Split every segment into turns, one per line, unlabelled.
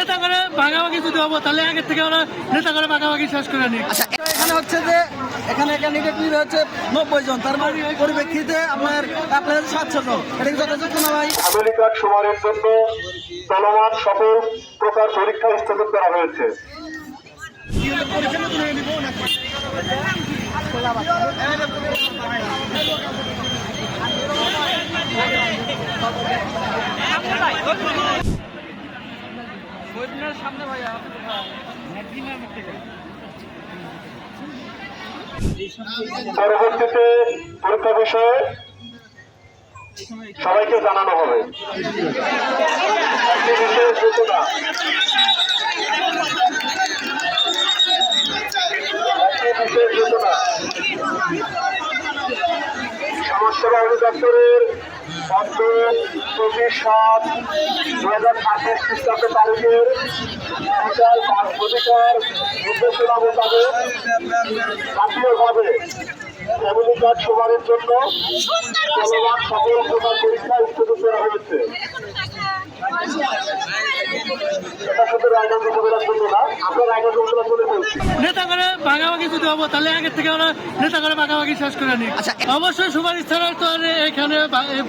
নেতা করে ভাগাভাগি যদি হবো তাহলে আগের থেকে ওরা নেতা করে ভাগাভাগি শেষ করে নিই।
আচ্ছা, এখানে হচ্ছে যে এখানে ক্যান্ডিডেট নিবে হচ্ছে 90 জন, তার পরিপ্রেক্ষিতে আপনার 700 জন, এটা কি যথাযথ না ভাই?
আধুনিক কার্ড সমারের জন্য চলমান সকল প্রকার পরীক্ষা স্থগিত করা হয়েছে। পরবর্তীতে পরীক্ষা বিষয়ে সবাইকে জানানো হবে। একটি বিশেষ সূচনা, সমাজসেবা অধিদপ্তরের 25/7/2026 খ্রিস্টাব্দ তারিখের বিকাল 5 নির্দেশনা মোতাবেক জাতীয়ভাবে ফ্যামিলি কার্ড সমারের জন্য চলমান সকল প্রকার পরীক্ষা স্থগিত করা হয়েছে। এটা শুধু রায়গঞ্জ উপজেলার জন্য না, আমরা রায়গঞ্জ উপজেলা চলে বলছি।
নেতা করে ভাগাভাগি যদি হবো তাহলে আগের থেকে ওরা নেতা করে ভাগাভাগি শেষ করে নিই।
আচ্ছা,
অবশ্যই সুপারিশ ছাড়া তো আর এখানে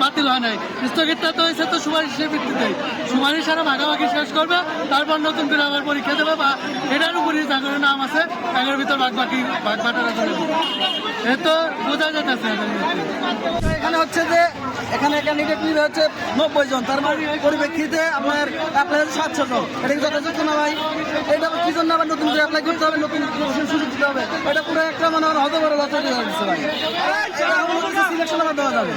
বাতিল হয় নাই, স্থগিতটা তো হয়েছে তো সুপারিশের ভিত্তিতে। সুপারিশ ছাড়া ভাগাভাগি শেষ করবে, তারপর নতুন করে আবার পরীক্ষা দেবে, বা এটার উপরই জাগরণের নাম আছে এগারোর ভিতর বাগবাটারা করে দেবে। এ তো বোঝা যাচ্ছে।
এখানে হচ্ছে যে এখানে ক্যান্ডিডেট নিবে হচ্ছে 90 জন, তার পরিপ্রেক্ষিতে আপনার 700 জন, এটা কি যথাযথ না ভাই? এটা কি জন্য আবার নতুন করে অ্যাপ্লাই করতে হবে, নতুন সুযোগ দিতে হবে? এটা পুরো একটা মানে হতে পারে লটারি হয়ে গেছে ভাই। সিলেকশন আবার দেওয়া যাবে।